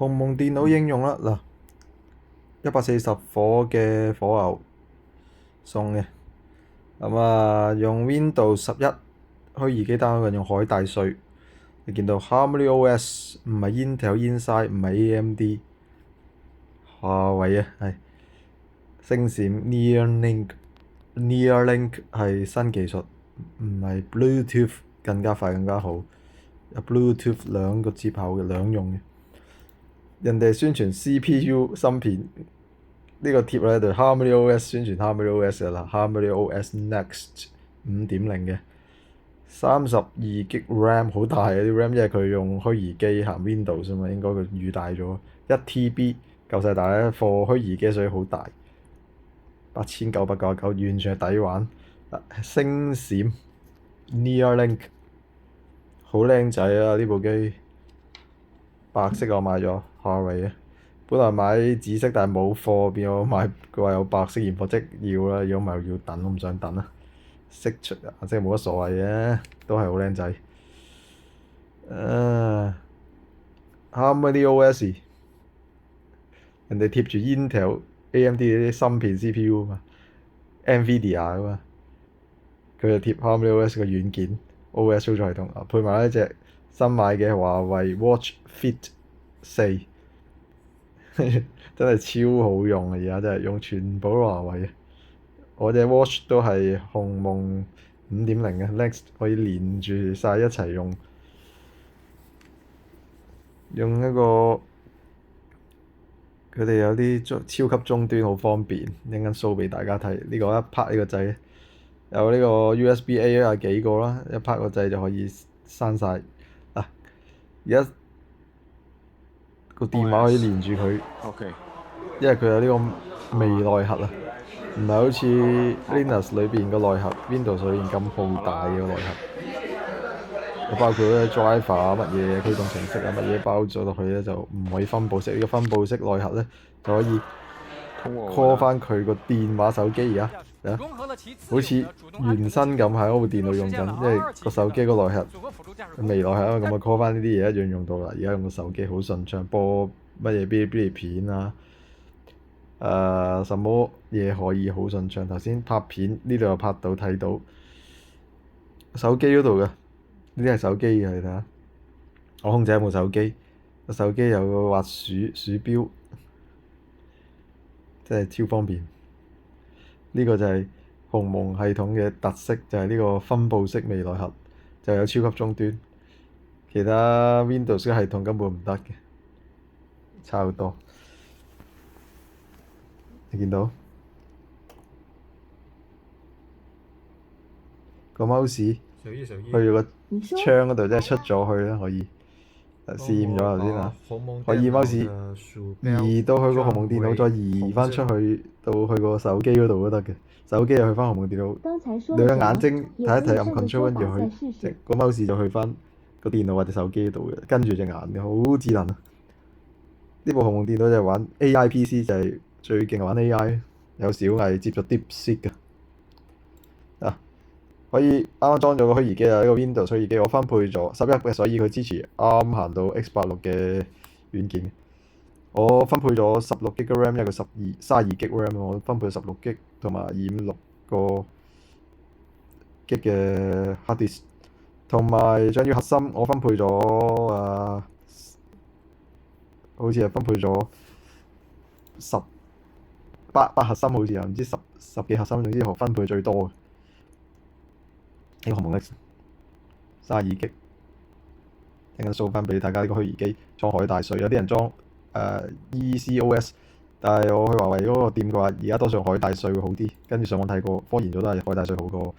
鴻蒙電腦應用啦，嗱，140火嘅火牛送嘅，咁用 Windows 11虛擬機 download 用海帶稅，你見到 HarmonyOS 唔係 Intel Inside 唔係 AMD，華為係星閃 Neuralink 係新技術，唔係 Bluetooth 更加快更加好，有 Bluetooth 兩個接口嘅兩用嘅。人哋宣傳 CPU 芯片呢個貼咧就 HarmonyOS 宣傳 HarmonyOS 嘅啦，HarmonyOS Next 5.0嘅32GB RAM 好大嘅啲 RAM，因為佢用虛擬機行 Windows 啊嘛，應該佢預大咗1TB 夠晒大咧，貨虛擬機所以好大，8999完全係抵玩。星閃 Neuralink 好靚仔啊！呢部機白色我買咗華為嘅，本來買紫色但係冇貨，變咗買佢話有白色現貨即要啦，如果唔係要等，我唔想等啦。色出顏色冇乜所謂嘅，都係好靚仔。HarmonyOS 人哋貼住 Intel、AMD 啲芯片 CPU 啊嘛，NVIDIA 啊嘛，佢就貼 HarmonyOS 個軟件 OS 操作系統，配埋一隻新買嘅華為 Watch Fit 4，真係超好用啊！而家真係用全部都華為嘅。我隻 Watch 都係鴻蒙5.0嘅 Next 可以連住晒一齊用，用一個佢哋有啲超級終端好方便，一陣間 show 俾大家睇。呢個一拍呢個掣，有呢個 USB-A 有幾個啦，一拍個掣就可以刪晒。而家個電話可以連住佢，因為佢有呢個微內核啊，唔係好似 Linux 裏邊個內核 Windows 裏邊咁浩大嘅內核，包括啲 driver 啊乜嘢驅動程式啊乜嘢包咗落去咧，就唔可以分佈式。呢個分佈式內核咧就可以 call 翻佢個電話手機而家，好似原生咁喺嗰部電腦用緊，因為個手機個內核微內核啊，咁call 翻呢啲嘢一樣用到啦。而家用個手機好順暢，播乜嘢嗶哩嗶哩片啊，什麼嘢可以好順暢。頭先拍片呢度又拍到睇到手機嗰度嘅，呢啲係手機嘅，你睇下。我控制一部手機，個手機有個滑鼠標，真係超方便。呢個就係鴻蒙系統嘅特色，就係呢個分佈式微內核，就有超級終端。其他 Windows 系統根本唔得嘅，差好多。你見到個 mouse 去到個窗嗰度，即係出咗去啦，可以試驗咗頭先啊，可以 mouse 移到去個鴻蒙電腦，再移翻出去到去個手機嗰度都得嘅。手機又去翻鴻蒙電腦，兩個眼睛睇一睇按 control 跟住去，即個 mouse 就去翻個電腦或者手機度嘅，跟住隻眼嘅，好智能啊！呢部鴻蒙電腦就係玩 AI PC，就係最勁玩 AI，有小藝接咗 DeepSeek 嘅。可以啱啱裝咗個虛擬機啊，呢個 Windows 虛擬機我分配咗11嘅，所以佢支持啱啱行到 X86嘅軟件。我分配咗16GB RAM，一個32GB RAM，我分配咗16GB 同埋256個 G 嘅 hard disk， 同埋仲要核心我分配咗好似係分配咗8核心，好似啊，唔知十幾核心，總之分配最多嘅。呢個鴻蒙 X 32GB，陣間 show 翻俾大家呢個虛擬機裝海帶稅，有啲人裝ECOS， 但係我去華為嗰個店嘅話，而家多數海帶稅會好啲。跟住上網睇過，科研咗都係海帶稅好過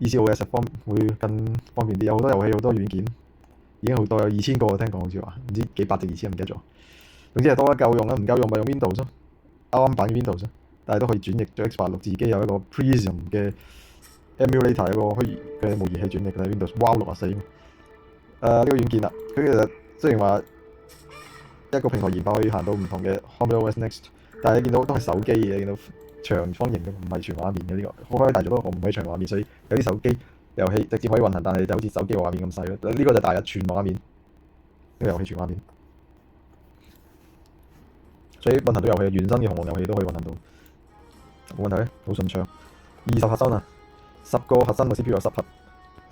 ECOS， 會更方便啲。有好多遊戲好多軟件，已經好多有2000個，聽講好似話唔知幾百定2000，唔記得咗。總之係多得夠用啦，唔夠用咪用 Windows 咯，啱版嘅 Windows， 但係都可以轉譯咗 X86，自己有一個 Prism 嘅 emulator， 一個虛擬嘅模擬器轉譯嘅 Windows Wow 64。呢個軟件啦，佢其實雖然話一個平台研發可以行到唔同嘅 HarmonyOS Next， 但係你見到都係手機嘅，見到長方形嘅，唔係全畫面嘅呢個。開大咗都唔係長畫面，所以有啲手機遊戲直接可以運行，但係就好似手機嘅畫面咁細咯。呢個就大日全畫面，呢個遊戲全畫面。所以運行到遊戲，原生嘅鴻蒙遊戲都可以運行到，冇問題，好順暢。20核心啊，10個核心嘅 CPU 有10核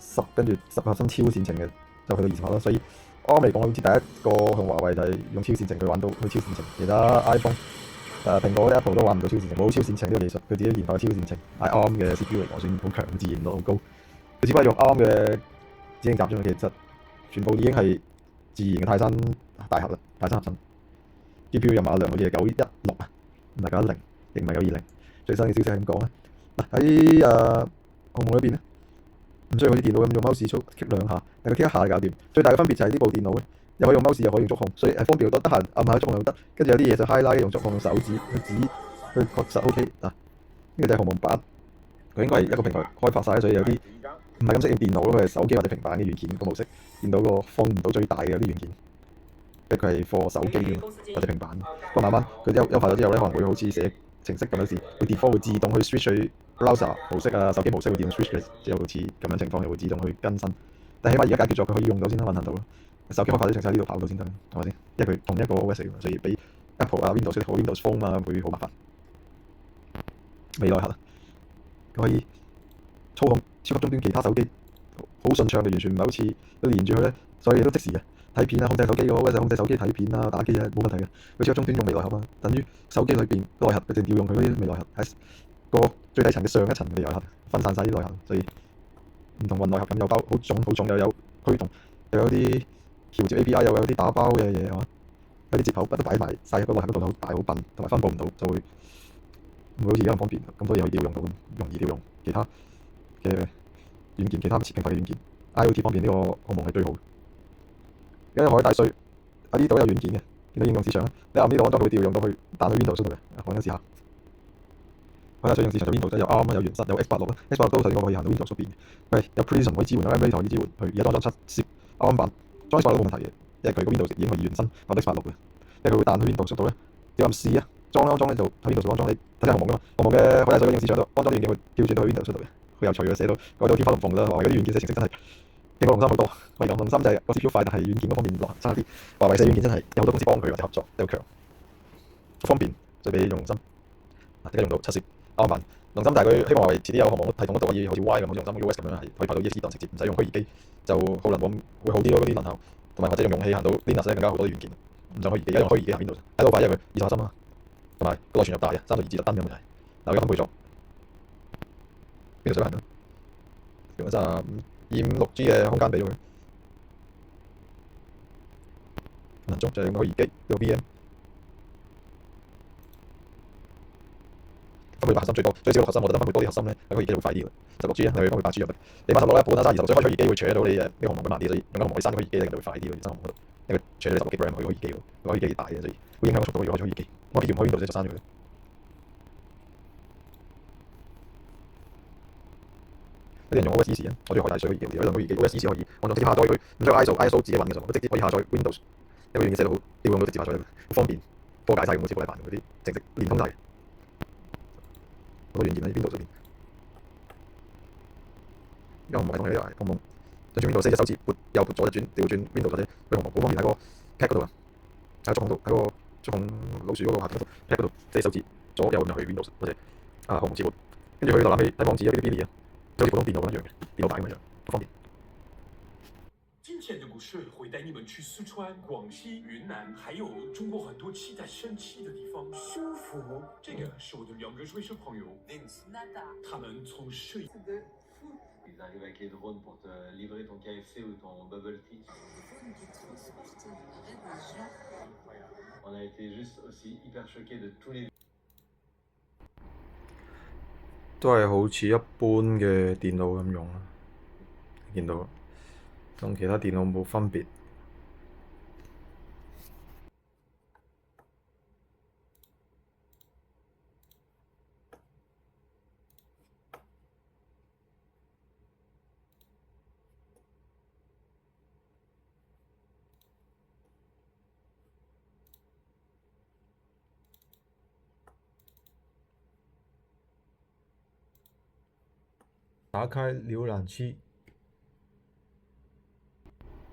，10跟住10個核心超線程嘅就去到20核啦。所以ARM嚟講，好似第一個同華為就係用超線程去玩到去超線程，其他 iPhone 蘋果 Apple 都玩唔到超線程，冇超線程呢個技術，佢自己研發嘅超線程，係 ARM 嘅 CPU 嚟講算好強，自然度好高。佢只不過用 ARM 嘅指令集啫嘛，其實全部已經係自然嘅泰山大核啦，泰山合心。GPU 任務量好似係916啊，唔係910，亦唔係920。最新嘅消息係點講咧？嗱喺鴻蒙裏邊咧，唔需要好似電腦咁用 mouse 速 click 兩下，係佢 click 一下就搞掂。最大嘅分別就係呢部電腦咧，又可以用 mouse 又可以用觸控，所以方便好多。得閒按下觸控又得，跟住有啲嘢就 highlight 用觸控用手指去指去確實 OK 嗱。呢個就係鴻蒙版，佢應該係一個平台開發晒，所以有啲唔係咁適應電腦咯，佢係手機或者平板嘅軟件個模式，見到個放唔到最大嘅啲軟件。佢係 for 手機嘅或者平板，不過慢慢佢優化咗之後咧，可能會好似寫程式咁樣時，會 default 會自動去 switch 去 browser 模式啊，手機模式會自動 switch 嘅，之後好似咁樣情況又會自動去更新。但起碼而家解決咗，佢可以用到先啦，運行到咯。手機開發啲程式喺呢度跑到先得，係咪先？因為佢同一個 OS 嚟，所以比 Apple 啊 Windows 好 Windows Phone 啊會好麻煩。未來核佢可以操控超級終端其他手機，好順暢嘅，完全唔係好似都連住佢咧，所以都即時嘅。睇片啊，控制手機嘅 OS 控制手機睇片啊、打機啊冇問題嘅。佢超級終端用微內核啊，等於手機裏邊內核佢淨要用佢嗰啲微內核喺個最底層嘅上一層嘅微內核，分散晒啲內核，所以唔同雲內核咁有包好重又有驅動，又有啲調節 API，又有啲打包嘅嘢係嘛，有啲接口都擺埋晒喺個內核嗰度，好大好笨，同埋分佈唔到就會唔會好似而家咁方便，咁多嘢可以調用到，容易調用其他嘅軟件，其他平台嘅軟件 IoT 方面呢個鴻蒙係最好。而家可以大稅喺呢度有軟件嘅，見到應用市場咧，你按呢度安裝佢會調用到去彈去 Windows 度嘅，我而家試下。海大水應用市場就 Windows 有 ARM 有原生有 X86 啦，X86都頭先講可以行到 Windows 嗰邊嘅，有 Prism 可以支援，有 Emulator 可以支援，佢而家裝7 ARM 版，裝 X86 都冇問題嘅，因為佢個 Windows 已經可以原生或者 X86 嘅，因為佢會彈去 Windows 度咧，只按試啊，安裝咧就喺 Windows 度安裝，你睇下鴻蒙噶嘛，鴻蒙嘅海大水應用市場度安裝啲軟件會跳轉到去 Windows 度嘅，好有趣嘅，寫到改到天花龍鳳啦，華為嗰啲軟件寫程式真係勁過龍三好多，可以講龍三就係個 CPU 快，但係軟件嗰方面落差啲，華為寫軟件真係有好多公司幫佢或者合作又強，方便就比龍三，而家用到7 ARM 版。龍芯，但係佢希望華為遲啲有鴻蒙系統嗰度可以好似 Y 咁，好似龍芯 US 咁樣係可以拍到 EXE 檔直接，唔使用虛擬機，就耗能會好啲咯，嗰啲能效，同埋或者用容器行到 Linux 咧更加好多軟件，唔想虛擬機，因為虛擬機行 Windows，喺度快，因為佢20核心啊，同埋個內存又大啊，32G 特登咁就係。嗱，而家分配咗邊度水平咯，用咗256G 嘅空間俾咗佢，運行中就係用虛擬機呢個 VM。分配8核心最多，最少6核心，我覺得分配多啲核心咧，虛擬機會快啲嘅。16G 啊，你分配8G 又得。你86咧，本身30，所以開虛擬機會扯到你呢個鴻蒙會慢啲，所以用緊鴻蒙第3個虛擬機咧，就會快啲咯。原生鴻蒙嗰度，因為扯到你16G RAM 去虛擬機喎，個虛擬機大嘅，所以會影響個速度。如果開虛擬機，我唔開 Windows 就刪咗佢。有啲人用 OS 啊，我中意海大水虛擬機，有啲虛擬機 OS 可以，我仲直接下載佢，唔需要 ISO 自己揾嘅，我直接可以下載 Windows，因為軟件寫到好，調用到直接下載，好方便，多解晒咁好似過嚟煩嗰啲程式連通晒。好多軟件喺 Windows 上邊。而家鴻蒙系統係呢個鴻蒙，就轉 Windows 4隻手指撥右撥左一轉，調轉 Windows 或者去鴻蒙好方便喺個 Pad 嗰度啊，喺觸控度喺個觸控老鼠嗰個下邊嗰度 Pad 嗰度4手指左右咁就去 Windows 或者鴻蒙字幕，跟住去瀏覽器睇網址啊，啲 Billy 啊，就好似普通電腦咁樣嘅，電腦版咁樣，好方便。今天的故事会带你们去四川、广西、云南，还有中国很多期待神奇的地方。舒服，这个是我的2个瑞士朋友，他们从摄影。Ils arrivent avec les drones pour te livrer ton KFC ou ton bubble tea. On a été juste aussi hyper choqués de tous les. 都係好似一般嘅電腦咁用啦，見到同其他電腦冇分別。打開瀏覽器。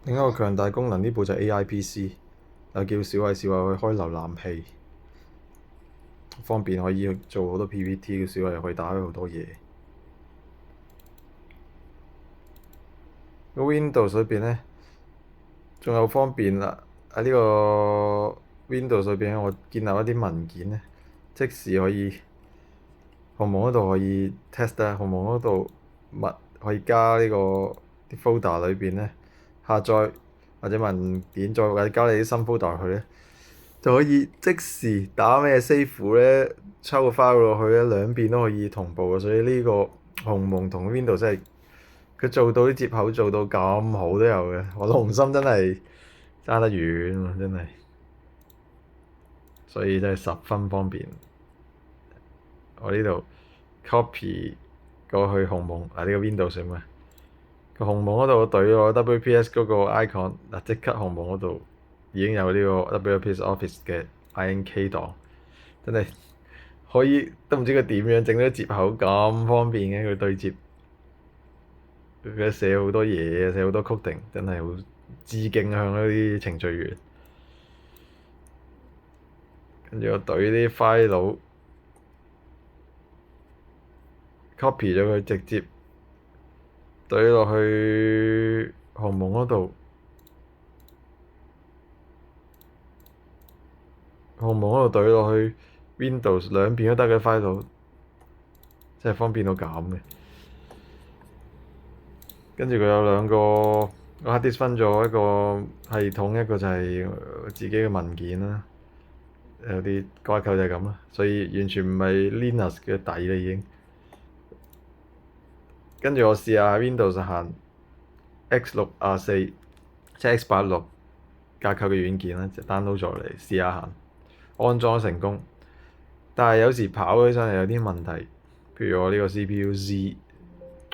另一個強大功能，呢部就係 AI PC，又叫小藝小藝去開瀏覽器。方便可以做好多 PPT 嘅時候，又可以打開好多嘢。個 Windows 裏邊咧，仲有方便啦。喺呢個 Windows 裏邊，我建立一啲文件咧，即時可以鴻蒙嗰度可以 test 啊，鴻蒙嗰度可以加呢個啲 folder 裏邊咧下載或者文件，再或者加你啲新 folder 去咧，就可以即時打咩 save 咧，抽個 file 落去咧，兩邊都可以同步嘅。所以呢個鴻蒙同 Windows 真係佢做到啲接口做到咁好都有嘅，我龍心真係爭得遠喎，真係，所以真係十分方便。我呢度 copy 過去鴻蒙呢個 Windows 上面，個鴻蒙嗰度對咗 WPS 嗰個 icon 嗱，即刻鴻蒙嗰度已經有呢個 WPS Office 嘅 INK 檔，真係可以都唔知佢點樣整到接口咁方便嘅，佢對接。佢寫好多嘢，寫好多 coding，真係好致敬向嗰啲程序員。跟住我懟啲 file copy 咗佢，直接懟落去鴻蒙嗰度。鴻蒙嗰度懟落去 Windows 兩邊都得嘅 file，真係方便到咁嘅。跟住佢有兩個，我 hard disk 分咗一個系統，一個就係自己嘅文件啦。有啲架構就係咁啦，所以完全唔係 Linux 嘅底啦已經。跟住我試下喺 Windows 行 X624，即係 X86 架構嘅軟件啦，就 download 咗嚟試下行，安裝成功。但係有時跑起上嚟有啲問題，譬如我呢個 CPU Z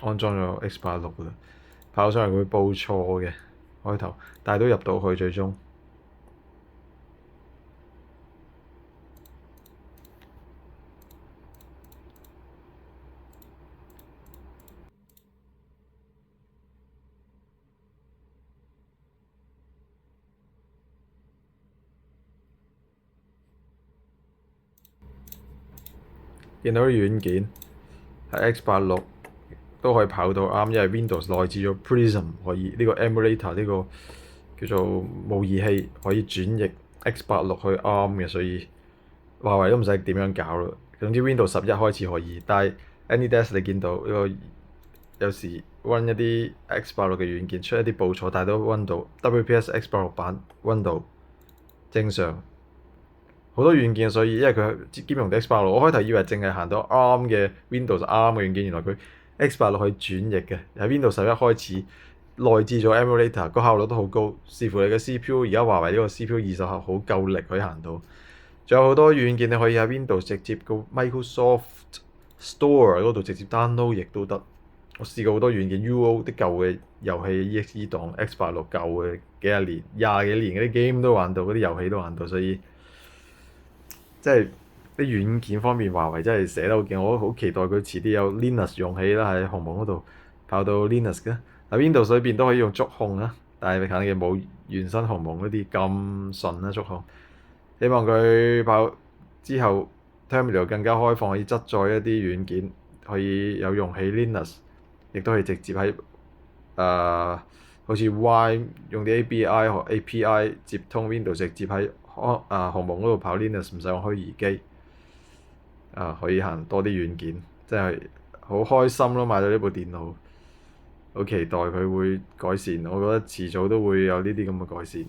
安裝咗 X86啦，跑上嚟會報錯嘅開頭，但係都入到去最終。見到啲軟件喺 X86都可以跑到啱，因為 Windows 內置咗 Prism 可以呢個 emulator 呢個叫做模擬器可以轉譯 X86去啱嘅，所以華為都唔使點樣搞啦。總之 Windows 11開始可以，但係 AnyDesk 你見到呢個有時 run 一啲 X86嘅軟件出一啲報錯，但係都 run 到 WPS X86版 run 到正常。好多軟件，所以因為佢兼容到 X86，我開頭以為淨係行到啱嘅 Windows 啱嘅軟件，原來佢 X86可以轉譯嘅。喺 Windows 11開始內置咗 emulator，個效率都好高。視乎你嘅 CPU，而家華為呢個 CPU 20核好夠力可以行到。仲有好多軟件你可以喺 Windows 直接個 Microsoft Store 嗰度直接 download 亦都得。我試過好多軟件 UO 啲舊嘅遊戲 EXE 檔 X86 舊嘅幾廿年、廿幾年嗰啲 game 都玩到，嗰啲遊戲都玩到，所以。即係啲軟件方面，華為真係寫得好勁，我好期待佢遲啲有 Linux 用起啦，喺鴻蒙嗰度跑到 Linux 嘅。喺 Windows 裏邊都可以用觸控啊，但係肯定冇原生鴻蒙嗰啲咁順啦觸控。希望佢跑之後 Terminal 更加開放，可以側載一啲軟件，可以有用起 Linux， 亦都可以直接喺好似 Y 用啲 API 接通 Windows， 直接喺鴻蒙嗰度跑 Linux， 唔使用虛擬機，可以行多啲軟件，真係好開心咯！買到呢部電腦，好期待佢會改善，我覺得遲早都會有呢啲咁嘅改善。